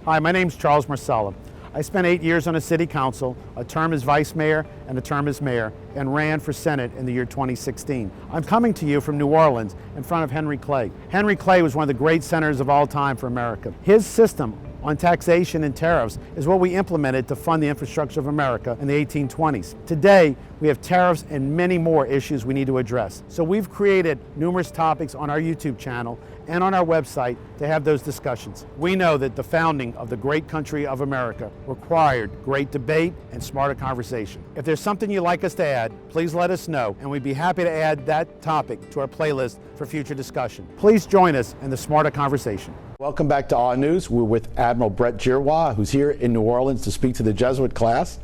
Hi, my name's Charles Marsala. I spent 8 years on a city council, a term as vice mayor and a term as mayor, and ran for Senate in the year 2016. I'm coming to you from New Orleans in front of Henry Clay. Henry Clay was one of the great senators of all time for America. His system on taxation and tariffs is what we implemented to fund the infrastructure of America in the 1820s. Today, we have tariffs and many more issues we need to address. So we've created numerous topics on our YouTube channel and on our website to have those discussions. We know that the founding of the great country of America required great debate and smarter conversation. If there's something you'd like us to add, please let us know, and we'd be happy to add that topic to our playlist for future discussion. Please join us in the smarter conversation. Welcome back to Awe News. We're with Admiral Brett Giroir, who's here in New Orleans to speak to the Jesuit class.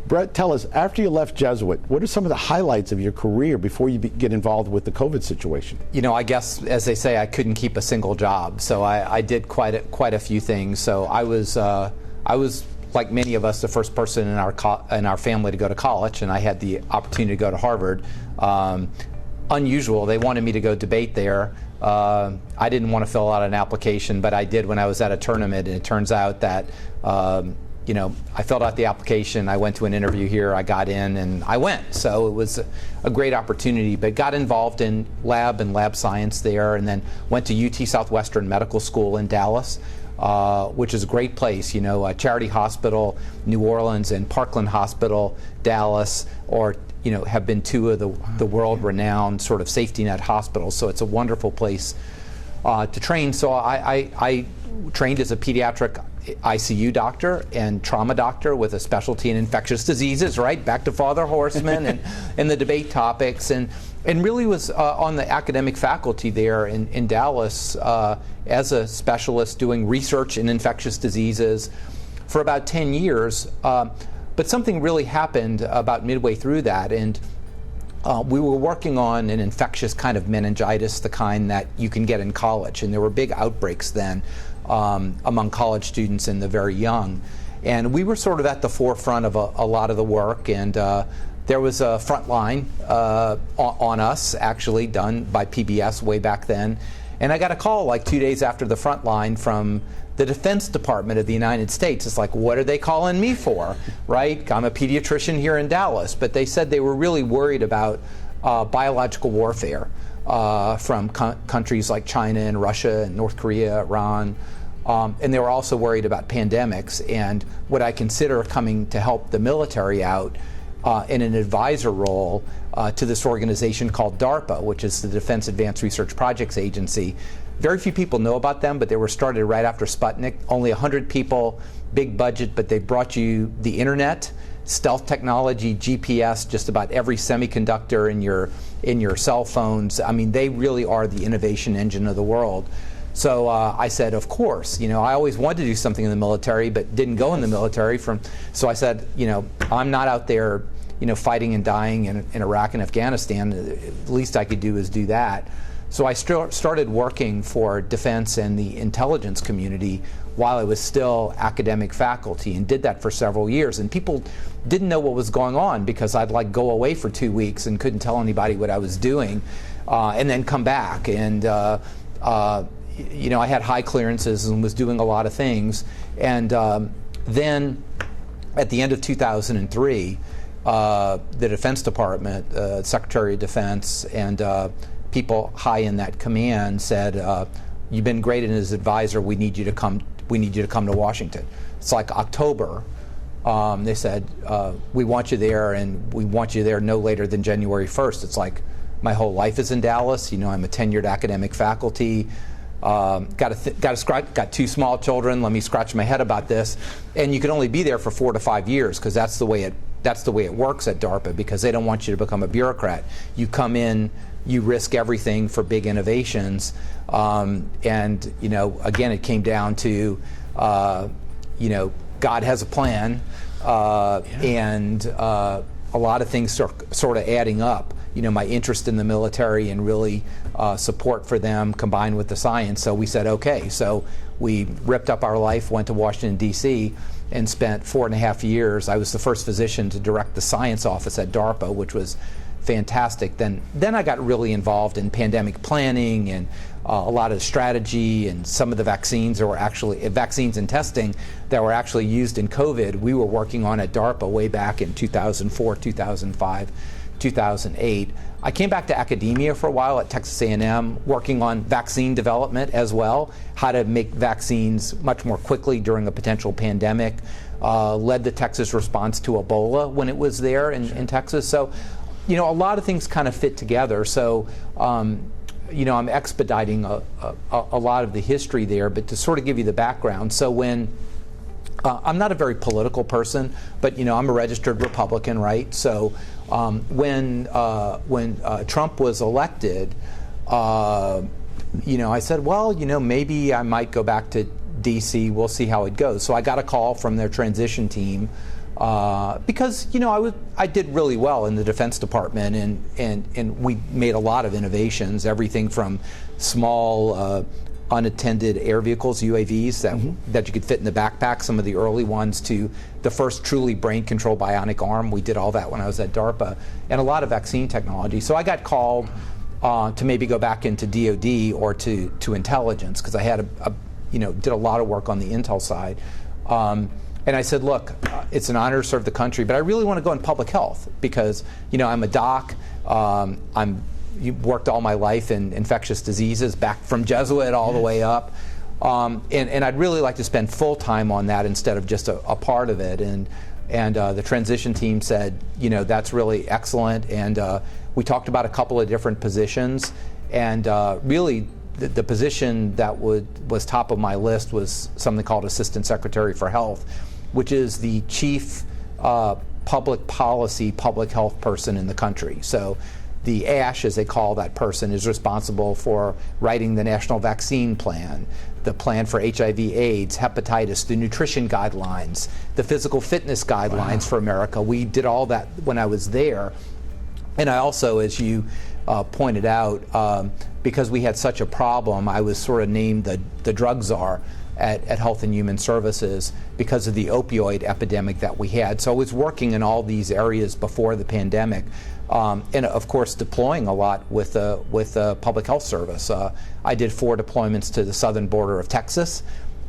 Brett, tell us, after you left Jesuit, what are some of the highlights of your career before you get involved with the COVID situation? You know, I guess, as they say, I couldn't keep a single job, so I did quite a few things. So I was, like many of us, the first person in our family to go to college, and I had the opportunity to go to Harvard. Unusual. They wanted me to go debate there. I didn't want to fill out an application, but I did when I was at a tournament, and it turns out that you know, I filled out the application, I went to an interview here, I got in, and I went. So it was a great opportunity, but got involved in lab science there, and then went to UT Southwestern Medical School in Dallas, which is a great place. You know, Charity Hospital, New Orleans, and Parkland Hospital, Dallas, or you know, have been two of the world-renowned sort of safety net hospitals. So it's a wonderful place to train. So I trained as a pediatric ICU doctor and trauma doctor with a specialty in infectious diseases, right? Back to Father Horseman and the debate topics, and really was on the academic faculty there in Dallas as a specialist doing research in infectious diseases for about 10 years. But something really happened about midway through that, and we were working on an infectious kind of meningitis, the kind that you can get in college, and there were big outbreaks then among college students and the very young. And we were sort of at the forefront of a lot of the work, and there was a front line on us, actually, done by PBS way back then. And I got a call like 2 days after the front line from the Defense Department of the United States. It's like, what are they calling me for, right? I'm a pediatrician here in Dallas, but they said they were really worried about biological warfare from countries like China and Russia and North Korea, Iran, and they were also worried about pandemics and what I consider coming to help the military out in an advisor role to this organization called DARPA, which is the Defense Advanced Research Projects Agency. Very few people know about them, but they were started right after Sputnik. Only 100 people, big budget, but they brought you the internet, stealth technology, GPS, just about every semiconductor in your cell phones. I mean, they really are the innovation engine of the world. So I said, of course, you know, I always wanted to do something in the military, but didn't go in the military. So I said, you know, I'm not out there, you know, fighting and dying in Iraq and Afghanistan. The least I could do is do that. So I started working for defense and the intelligence community while I was still academic faculty, and did that for several years. And people didn't know what was going on because I'd like go away for 2 weeks and couldn't tell anybody what I was doing, and then come back. And you know, I had high clearances and was doing a lot of things. And then at the end of 2003, the Defense Department, Secretary of Defense, and people high in that command said, "You've been great as advisor. We need you to come. We need you to come to Washington." It's like October. They said, "We want you there, and we want you there no later than January 1st." It's like my whole life is in Dallas. You know, I'm a tenured academic faculty. Got two small children. Let me scratch my head about this. And you can only be there for 4 to 5 years because that's the way it works at DARPA, because they don't want you to become a bureaucrat. You come in, you risk everything for big innovations, and you know, again, it came down to you know, God has a plan, and a lot of things sort of adding up. You know, my interest in the military and really support for them combined with the science. So we said, okay. So we ripped up our life, went to Washington, D.C., and spent 4.5 years. I was the first physician to direct the science office at DARPA, which was fantastic. Then I got really involved in pandemic planning and a lot of strategy, and some of the vaccines that were actually vaccines and testing that were actually used in COVID. We were working on at DARPA way back in 2004, 2005, 2008. I came back to academia for a while at Texas A&M, working on vaccine development as well, how to make vaccines much more quickly during a potential pandemic. Led the Texas response to Ebola when it was there in Texas. So, a lot of things kind of fit together. So, I'm expediting a lot of the history there, but to sort of give you the background. So when I'm not a very political person, but I'm a registered Republican, right? So when Trump was elected, I said, well, maybe I might go back to DC. We'll see how it goes. So I got a call from their transition team because I did really well in the Defense Department, and we made a lot of innovations, everything from small unattended air vehicles, UAVs, that you could fit in the backpack, some of the early ones, to the first truly brain-controlled bionic arm. We did all that when I was at DARPA, and a lot of vaccine technology. So I got called to maybe go back into DOD or to intelligence, because I had did a lot of work on the intel side. And I said, look, it's an honor to serve the country, but I really want to go in public health because, I'm a doc. You worked all my life in infectious diseases, back from Jesuit all the way up. And I'd really like to spend full time on that instead of just a part of it. And the transition team said, that's really excellent. And we talked about a couple of different positions. And really, the position that was top of my list was something called Assistant Secretary for Health, which is the chief public policy, public health person in the country. So the ASH, as they call that person, is responsible for writing the National Vaccine Plan, the plan for HIV/AIDS, hepatitis, the nutrition guidelines, the physical fitness guidelines for America. We did all that when I was there. And I also, as you pointed out, because we had such a problem, I was sort of named the drug czar at Health and Human Services because of the opioid epidemic that we had. So I was working in all these areas before the pandemic, and of course deploying a lot with the Public Health Service. I did 4 deployments to the southern border of Texas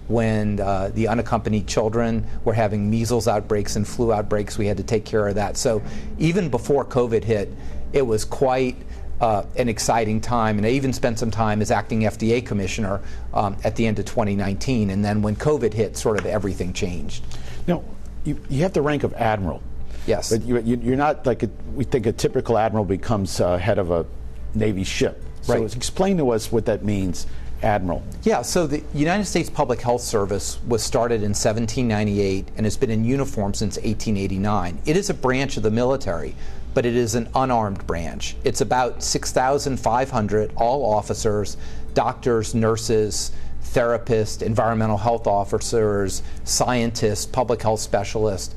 when the unaccompanied children were having measles outbreaks and flu outbreaks. We had to take care of that. So even before COVID hit, it was quite an exciting time, and I even spent some time as acting FDA commissioner at the end of 2019, and then when COVID hit, sort of everything changed. Now, you have the rank of Admiral. Yes. But you're not like we think a typical Admiral becomes head of a Navy ship. So Right. explain to us what that means, Admiral. Yeah, so the United States Public Health Service was started in 1798 and has been in uniform since 1889. It is a branch of the military, but it is an unarmed branch. It's about 6,500, all officers, doctors, nurses, therapists, environmental health officers, scientists, public health specialists,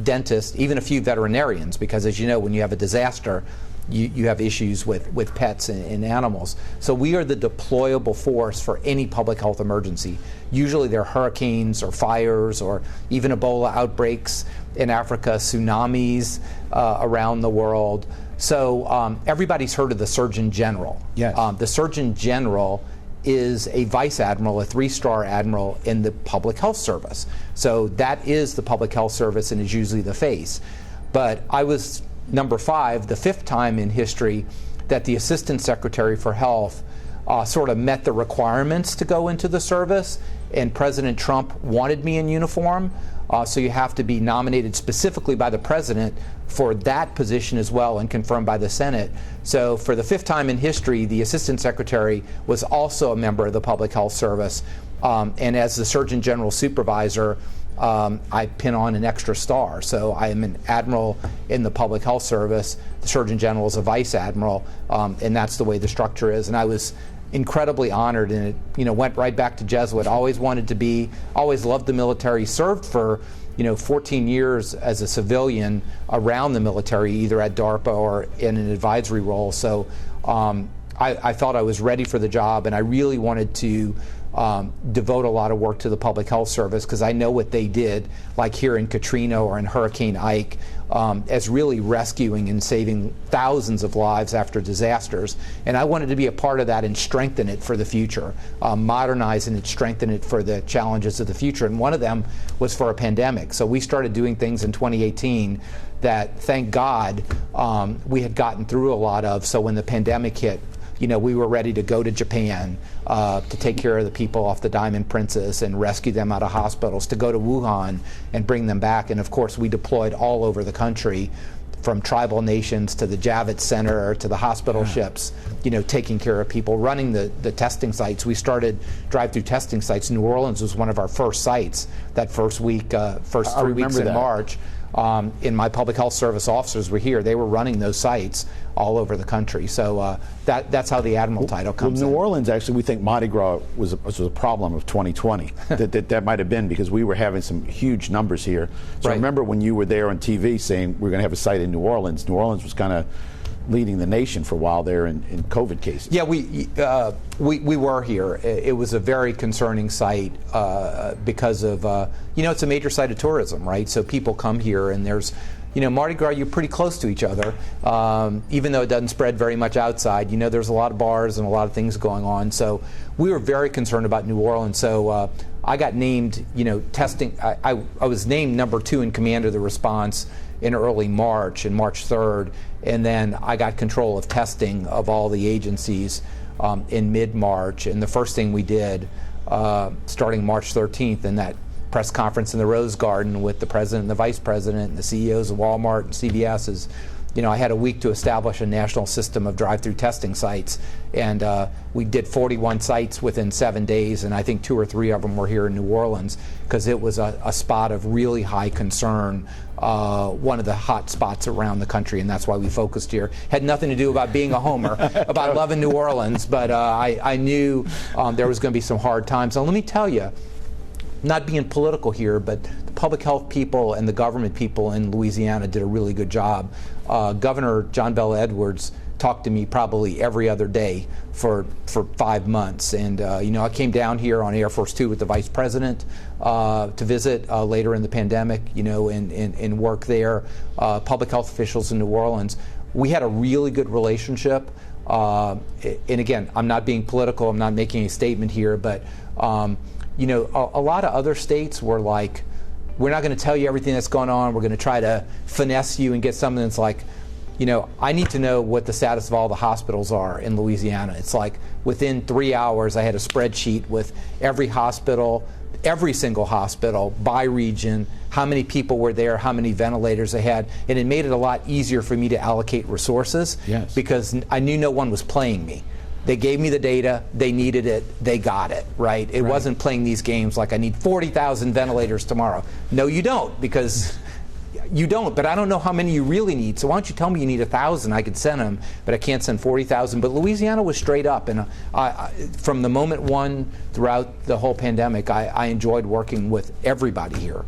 dentists, even a few veterinarians, because as you know, when you have a disaster, you have issues with pets and animals. So we are the deployable force for any public health emergency. Usually they're hurricanes or fires or even Ebola outbreaks in Africa, tsunamis around the world. So everybody's heard of the Surgeon General. Yes. The Surgeon General is a vice admiral, a 3-star admiral in the Public Health Service. So that is the Public Health Service and is usually the face. But I was number 5, the 5th time in history that the Assistant Secretary for Health sort of met the requirements to go into the service, and President Trump wanted me in uniform. So you have to be nominated specifically by the President for that position as well and confirmed by the Senate. So for the 5th time in history, the Assistant Secretary was also a member of the Public Health Service. And as the Surgeon General Supervisor, I pin on an extra star. So I am an admiral in the Public Health Service. The Surgeon General is a vice admiral, and that's the way the structure is. And I was incredibly honored, and it went right back to Jesuit. Always wanted to be, always loved the military, served for 14 years as a civilian around the military, either at DARPA or in an advisory role. So I thought I was ready for the job, and I really wanted to devote a lot of work to the public health service, because I know what they did, like here in Katrina or in Hurricane Ike, as really rescuing and saving thousands of lives after disasters. And I wanted to be a part of that and strengthen it for the future, modernize and strengthen it for the challenges of the future. And one of them was for a pandemic. So we started doing things in 2018 that, thank God, we had gotten through a lot of. So when the pandemic hit, we were ready to go to Japan to take care of the people off the Diamond Princess and rescue them out of hospitals, to go to Wuhan and bring them back. And of course, we deployed all over the country, from tribal nations to the Javits Center to the hospital ships, taking care of people, running the testing sites. We started drive-through testing sites. New Orleans was one of our first sites that first week, first 3 weeks in March. And my public health service officers were here. They were running those sites all over the country. So that's how the Admiral title comes New in. Orleans, actually, we think Mardi Gras was a problem of 2020. that might have been because we were having some huge numbers here. So I remember when you were there on TV saying we're going to have a site in New Orleans. New Orleans was kind of leading the nation for a while there in COVID cases. Yeah, we were here. It was a very concerning site because of, it's a major site of tourism, right? So people come here, and there's, Mardi Gras, you're pretty close to each other, even though it doesn't spread very much outside. There's a lot of bars and a lot of things going on. So we were very concerned about New Orleans. So I got named, testing. I was named number 2 in command of the response in early March, and March 3rd, and then I got control of testing of all the agencies in mid-March. And the first thing we did, starting March 13th, in that press conference in the Rose Garden with the president and the vice president and the CEOs of Walmart and CVS, is, I had a week to establish a national system of drive-through testing sites, and we did 41 sites within 7 days, and I think 2 or 3 of them were here in New Orleans, because it was a spot of really high concern, one of the hot spots around the country, and that's why we focused here. Had nothing to do about being a homer, about loving New Orleans, but I knew there was going to be some hard times. And let me tell you, not being political here, but the public health people and the government people in Louisiana did a really good job. Governor John Bel Edwards talked to me probably every other day for 5 months, and I came down here on Air Force 2 with the vice president to visit later in the pandemic, and work there. Public health officials in New Orleans. We had a really good relationship. And again, I'm not being political. I'm not making a statement here, but a lot of other states were like, we're not going to tell you everything that's going on. We're going to try to finesse you and get something that's like, I need to know what the status of all the hospitals are in Louisiana. It's like within 3 hours, I had a spreadsheet with every hospital, every single hospital by region, how many people were there, how many ventilators they had, and it made it a lot easier for me to allocate resources. Yes. Because I knew no one was playing me. They gave me the data, they needed it, they got it, right? It wasn't playing these games like I need 40,000 ventilators tomorrow. No, you don't, because you don't, but I don't know how many you really need. So why don't you tell me you need 1,000? I could send them, but I can't send 40,000. But Louisiana was straight up, and from the moment one throughout the whole pandemic, I enjoyed working with everybody here.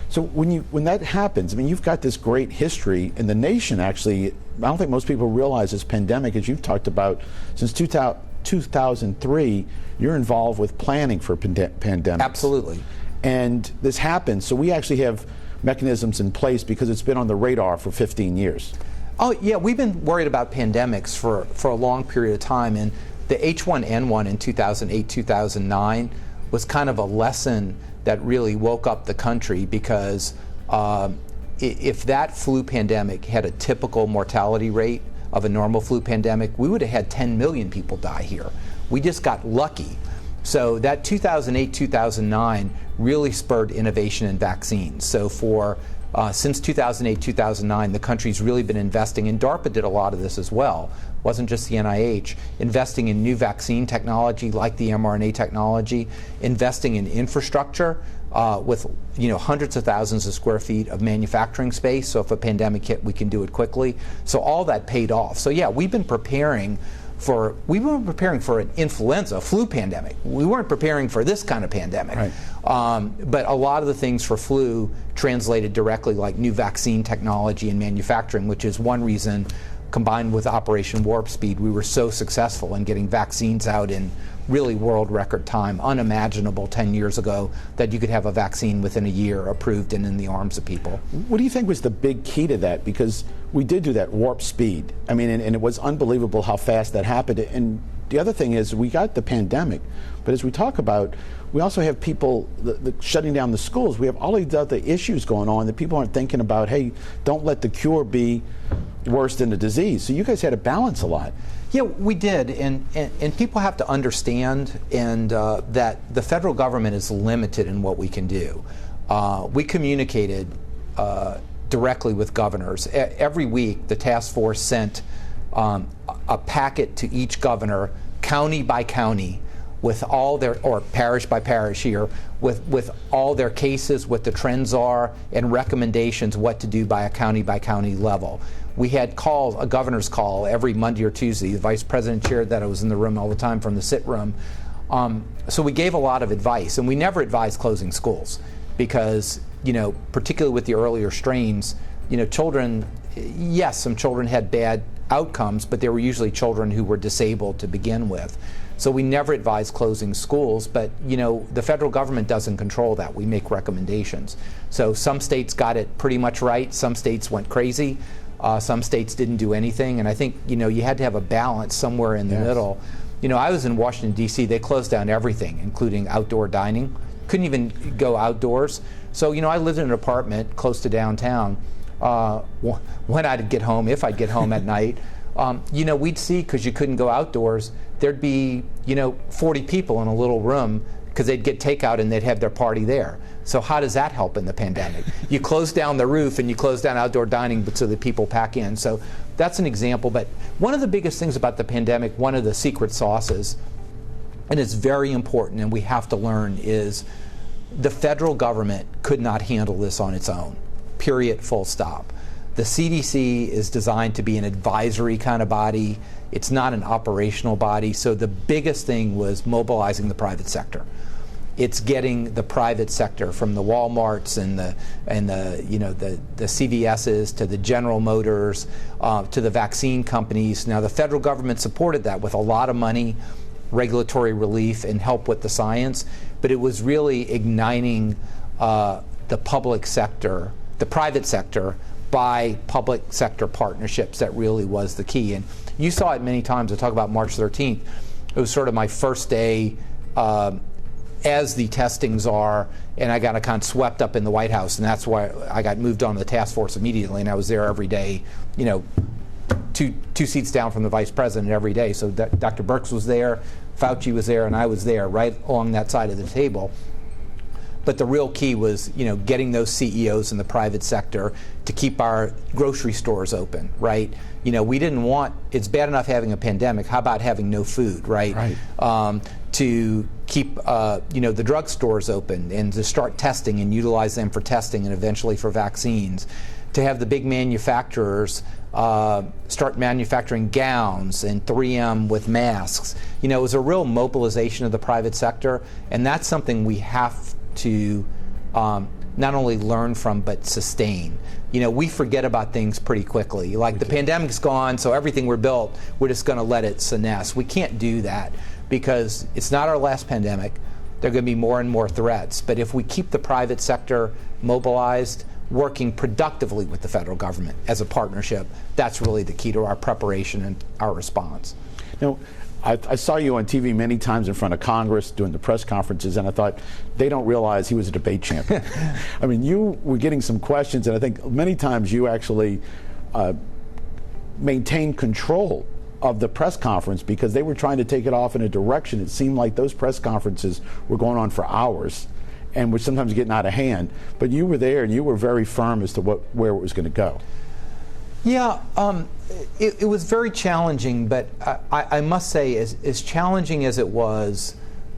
So when that happens, I mean, you've got this great history in the nation, actually. I don't think most people realize this pandemic, as you've talked about, since 2003, you're involved with planning for pandemics. Absolutely. And this happens, so we actually have mechanisms in place because it's been on the radar for 15 years. Oh, yeah, we've been worried about pandemics for a long period of time, and the H1N1 in 2008, 2009 was kind of a lesson that really woke up the country, because if that flu pandemic had a typical mortality rate of a normal flu pandemic, we would have had 10 million people die here. We just got lucky. So that 2008, 2009 really spurred innovation in vaccines. So since 2008, 2009, the country's really been investing, and DARPA did a lot of this as well. It wasn't just the NIH, investing in new vaccine technology like the mRNA technology, investing in infrastructure with hundreds of thousands of square feet of manufacturing space. So if a pandemic hit, we can do it quickly. So all that paid off. So yeah, we've been preparing for an influenza, flu pandemic. We weren't preparing for this kind of pandemic. Right. But a lot of the things for flu translated directly, like new vaccine technology and manufacturing, which is one reason, combined with Operation Warp Speed, we were so successful in getting vaccines out in really world record time, unimaginable 10 years ago that you could have a vaccine within a year approved and in the arms of people. What do you think was the big key to that? Because we did do that warp speed. I mean, and it was unbelievable how fast that happened. And the other thing is we got the pandemic, but as we talk about, we also have people shutting down the schools. We have all these other issues going on that people aren't thinking about, hey, don't let the cure be worse than the disease. So you guys had to balance a lot. Yeah, we did, and people have to understand that the federal government is limited in what we can do. We communicated directly with governors. Every week, the task force sent a packet to each governor, county by county, with all their, or parish by parish here, with all their cases, what the trends are, and recommendations what to do by county level. We had calls, a governor's call every Monday or Tuesday. The vice president chaired that. I was in the room all the time from the sit room. So we gave a lot of advice, and we never advised closing schools because, particularly with the earlier strains, children, yes, some children had bad outcomes, but they were usually children who were disabled to begin with. So we never advised closing schools, but the federal government doesn't control that. We make recommendations. So some states got it pretty much right. Some states went crazy. Some states didn't do anything. And I think you had to have a balance somewhere in the middle. I was in Washington, D.C. They closed down everything, including outdoor dining. Couldn't even go outdoors. So I lived in an apartment close to downtown. When I'd get home, if I'd get home at night, we'd see, because you couldn't go outdoors, there'd be 40 people in a little room because they'd get takeout and they'd have their party there. So how does that help in the pandemic? You close down the roof and you close down outdoor dining so that people pack in. So that's an example. But one of the biggest things about the pandemic, one of the secret sauces, and it's very important and we have to learn, is the federal government could not handle this on its own. Period, full stop. The CDC is designed to be an advisory kind of body. It's not an operational body. So the biggest thing was mobilizing the private sector. It's getting the private sector, from the Walmarts and the CVSs to the General Motors to the vaccine companies. Now the federal government supported that with a lot of money, regulatory relief, and help with the science. But it was really igniting the public sector, the private sector, by public sector partnerships that really was the key. And you saw it many times. I talk about March 13th. It was sort of my first day as the testings are, and I got kind of swept up in the White House, and that's why I got moved on to the task force immediately, and I was there every day, two seats down from the vice president every day. So Dr. Birx was there, Fauci was there, and I was there right along that side of the table. But the real key was, getting those CEOs in the private sector to keep our grocery stores open, right? We didn't want, it's bad enough having a pandemic, how about having no food, right? To keep, the drugstores open and to start testing and utilize them for testing and eventually for vaccines. To have the big manufacturers start manufacturing gowns and 3M with masks. It was a real mobilization of the private sector, and that's something we have to not only learn from but sustain. We forget about things pretty quickly. Like the pandemic's gone, so everything we're built, we're just going to let it senesce. We can't do that because it's not our last pandemic. There are going to be more and more threats. But if we keep the private sector mobilized, working productively with the federal government as a partnership, that's really the key to our preparation and our response. I saw you on TV many times in front of Congress doing the press conferences, and I thought, they don't realize he was a debate champion. I mean, you were getting some questions, and I think many times you actually maintained control of the press conference because they were trying to take it off in a direction. It seemed like those press conferences were going on for hours and were sometimes getting out of hand. But you were there, and you were very firm as to where it was going to go. Yeah, it was very challenging, but I must say, as challenging as it was,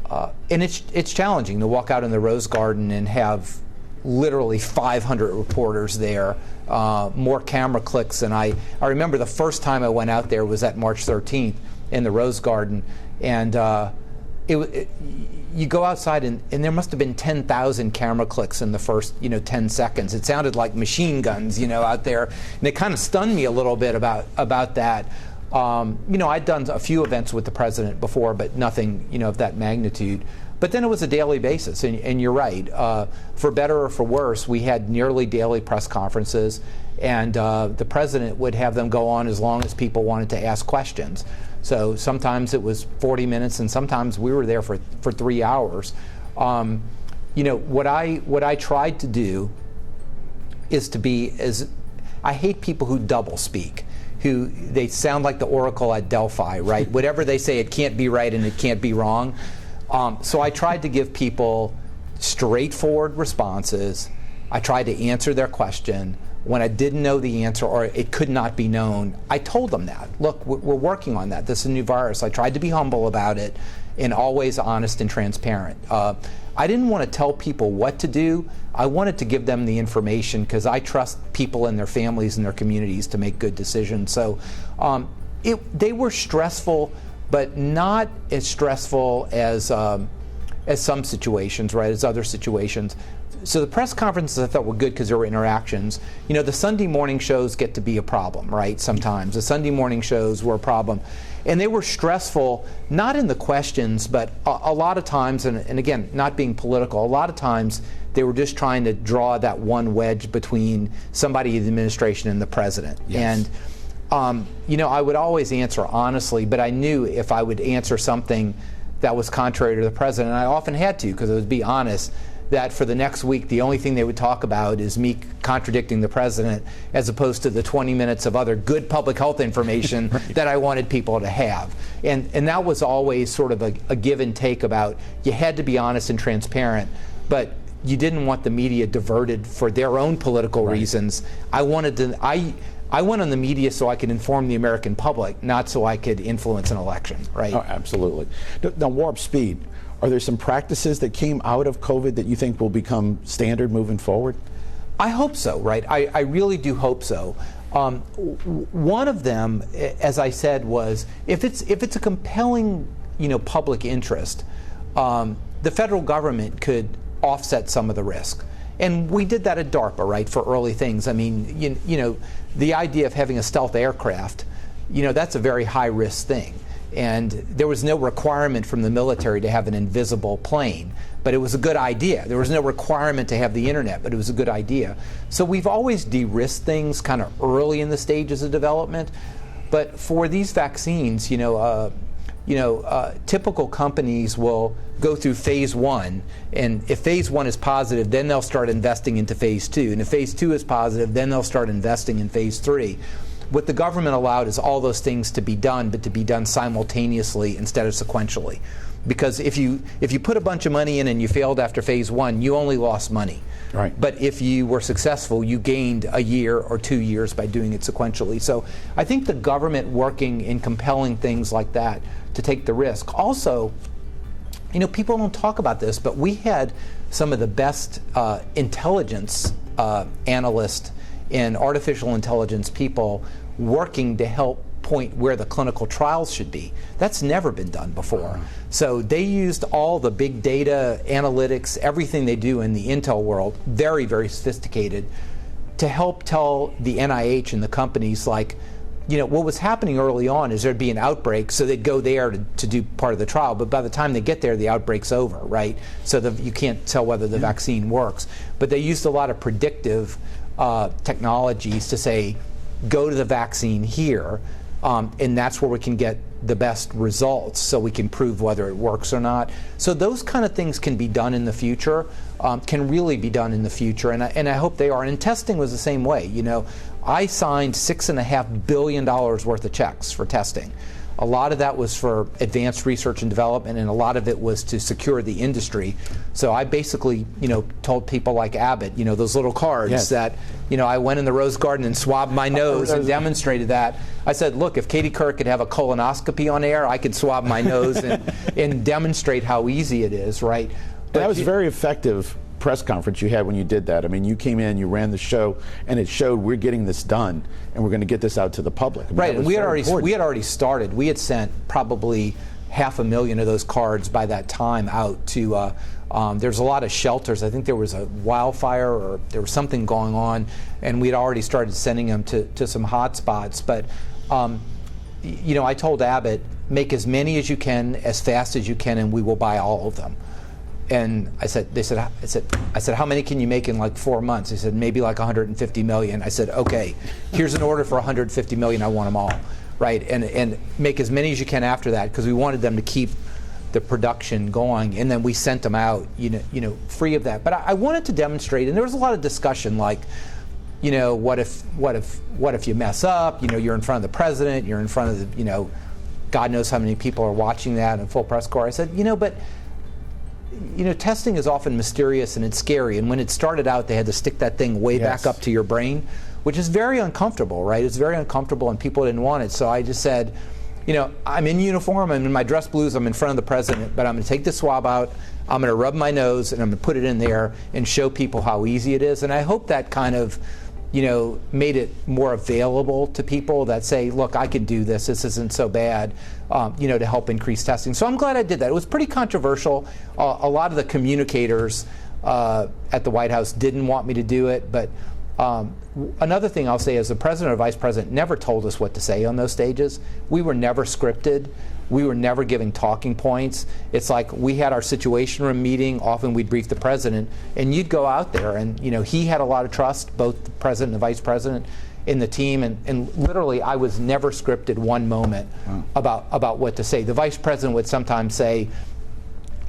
and it's challenging to walk out in the Rose Garden and have literally 500 reporters there, more camera clicks than I remember the first time I went out there was at March 13th in the Rose Garden, and you go outside and there must have been 10,000 camera clicks in the first 10 seconds. It sounded like machine guns out there, and it kind of stunned me a little bit about that. I'd done a few events with the president before, but nothing, of that magnitude. But then it was a daily basis, and you're right. For better or for worse, we had nearly daily press conferences, and the president would have them go on as long as people wanted to ask questions. So sometimes it was 40 minutes, and sometimes we were there for 3 hours. What I tried to do is to be as, I hate people who double speak, who they sound like the oracle at Delphi, right? Whatever they say, it can't be right and it can't be wrong. So I tried to give people straightforward responses. I tried to answer their question. When I didn't know the answer or it could not be known, I told them that. Look, we're working on that. This is a new virus. I tried to be humble about it and always honest and transparent. I didn't want to tell people what to do. I wanted to give them the information because I trust people and their families and their communities to make good decisions. So they were stressful, but not as stressful as some situations, right, as other situations. So the press conferences I thought were good because there were interactions. The Sunday morning shows get to be a problem, right, sometimes. The Sunday morning shows were a problem. And they were stressful, not in the questions, but a lot of times, and again, not being political, a lot of times they were just trying to draw that one wedge between somebody in the administration and the president. Yes. And I would always answer honestly, but I knew if I would answer something that was contrary to the president, and I often had to because I would be honest, that for the next week the only thing they would talk about is me contradicting the president as opposed to the 20 minutes of other good public health information right. that I wanted people to have. And that was always sort of a give and take about you had to be honest and transparent, but you didn't want the media diverted for their own political right. reasons. I went on the media so I could inform the American public, not so I could influence an election, right? Oh, absolutely. Now, warp speed. Are there some practices that came out of COVID that you think will become standard moving forward? I hope so, right? I really do hope so. One of them, as I said, was if it's a compelling, public interest, the federal government could offset some of the risk. And we did that at DARPA, right, for early things. I mean, the idea of having a stealth aircraft, that's a very high-risk thing. And there was no requirement from the military to have an invisible plane, but it was a good idea. There was no requirement to have the internet, but it was a good idea. So we've always de-risked things kind of early in the stages of development. But for these vaccines, typical companies will go through phase 1, and if phase 1 is positive, then they'll start investing into phase 2, and if phase 2 is positive, then they'll start investing in phase 3. What the government allowed is all those things to be done, but to be done simultaneously instead of sequentially. Because if you put a bunch of money in and you failed after phase 1, you only lost money. Right. But if you were successful, you gained a year or 2 years by doing it sequentially. So I think the government working in compelling things like that to take the risk. Also, people don't talk about this, but we had some of the best intelligence analysts and artificial intelligence people working to help point where the clinical trials should be. That's never been done before. So they used all the big data, analytics, everything they do in the intel world, very, very sophisticated, to help tell the NIH and the companies what was happening early on is there'd be an outbreak, so they'd go there to do part of the trial, but by the time they get there, the outbreak's over, right? So you can't tell whether the vaccine works. But they used a lot of predictive technologies to say, go to the vaccine here, and that's where we can get the best results so we can prove whether it works or not. So those kind of things can be done in the future, can really be done in the future, and I hope they are. And testing was the same way. I signed $6.5 billion worth of checks for testing. A lot of that was for advanced research and development, and a lot of it was to secure the industry. So I basically, told people like Abbott, those little cards yes. that, I went in the Rose Garden and swabbed my nose and demonstrated that. I said, look, if Katie Couric could have a colonoscopy on air, I could swab my nose and demonstrate how easy it is, right? But that was very effective press conference you had when you did that. I mean, you came in, you ran the show, and it showed we're getting this done, and we're going to get this out to the public. I mean, right, and we had already started. We had sent probably 500,000 of those cards by that time out to. There's a lot of shelters. I think there was a wildfire or there was something going on, and we'd already started sending them to some hot spots. But I told Abbott, make as many as you can, as fast as you can, and we will buy all of them. And I said, how many can you make in like 4 months? He said, maybe like 150 million. I said, okay, here's an order for 150 million. I want them all, right? And make as many as you can after that, because we wanted them to keep the production going. And then we sent them out, free of that. But I wanted to demonstrate, and there was a lot of discussion, like, what if you mess up? You're in front of the president. You're in front of the, God knows how many people are watching that in full press corps. I said, but. Testing is often mysterious and it's scary. And when it started out, they had to stick that thing way back up to your brain, which is very uncomfortable, right? It's very uncomfortable, and people didn't want it. So I just said, I'm in uniform, I'm in my dress blues, I'm in front of the president, but I'm going to take the swab out, I'm going to rub my nose, and I'm going to put it in there and show people how easy it is. And I hope that kind of, made it more available to people that say, look, I can do this, this isn't so bad, to help increase testing. So I'm glad I did that. It was pretty controversial. A lot of the communicators at the White House didn't want me to do it, but another thing I'll say is the president or vice president never told us what to say on those stages. We were never scripted. We were never giving talking points. It's like we had our situation room meeting. Often we'd brief the president, and you'd go out there, and he had a lot of trust, both the president and the vice president, in the team, and literally I was never scripted one moment about what to say. The vice president would sometimes say,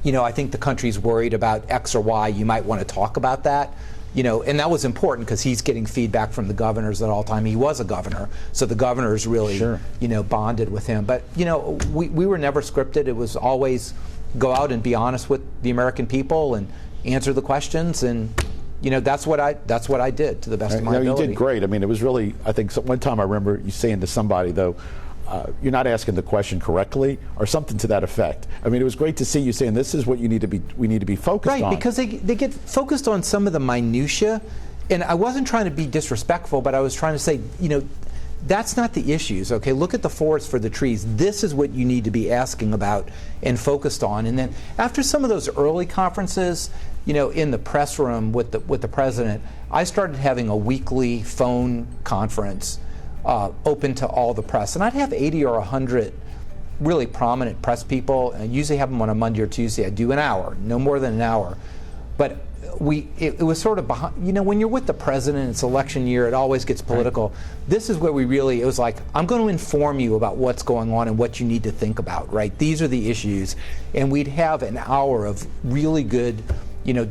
I think the country's worried about X or Y. You might want to talk about that. And that was important because he's getting feedback from the governors at all time. He was a governor, so the governors really, bonded with him. But we were never scripted. It was always go out and be honest with the American people and answer the questions. And that's what I did to the best of my ability. You did great. I mean, it was really. I think one time I remember you saying to somebody though, you're not asking the question correctly, or something to that effect. I mean, it was great to see you saying this is what we need to be focused on. Right, because they get focused on some of the minutia, and I wasn't trying to be disrespectful, but I was trying to say, that's not the issues. Okay, look at the forest for the trees. This is what you need to be asking about and focused on. And then after some of those early conferences, in the press room with the president, I started having a weekly phone conference. Open to all the press, and I'd have 80 or 100 really prominent press people, and I usually have them on a Monday or Tuesday. I do an hour, no more than an hour, but it was sort of behind, when you're with the president, it's election year, it always gets political. Right. This is where it was like, I'm going to inform you about what's going on and what you need to think about, right? These are the issues, and we'd have an hour of really good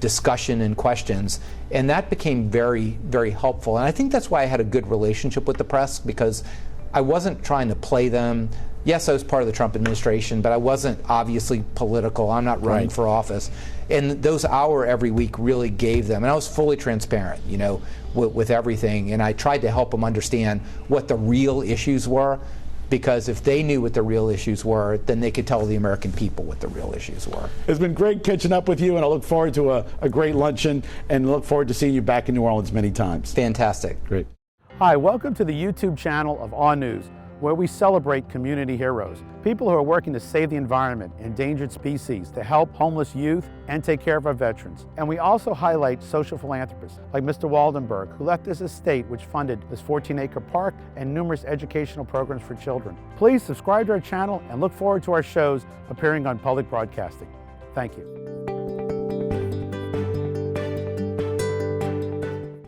discussion and questions, and that became very, very helpful. And I think that's why I had a good relationship with the press, because I wasn't trying to play them. Yes, I was part of the Trump administration, but I wasn't obviously political. I'm not running for office. And those hour every week really gave them, and I was fully transparent, with everything, and I tried to help them understand what the real issues were. Because if they knew what the real issues were, then they could tell the American people what the real issues were. It's been great catching up with you, and I look forward to a great luncheon, and look forward to seeing you back in New Orleans many times. Fantastic. Great. Hi, welcome to the YouTube channel of Awe News, where we celebrate community heroes, people who are working to save the environment, endangered species, to help homeless youth, and take care of our veterans. And we also highlight social philanthropists like Mr. Waldenberg, who left his estate, which funded this 14-acre park and numerous educational programs for children. Please subscribe to our channel and look forward to our shows appearing on public broadcasting. Thank you.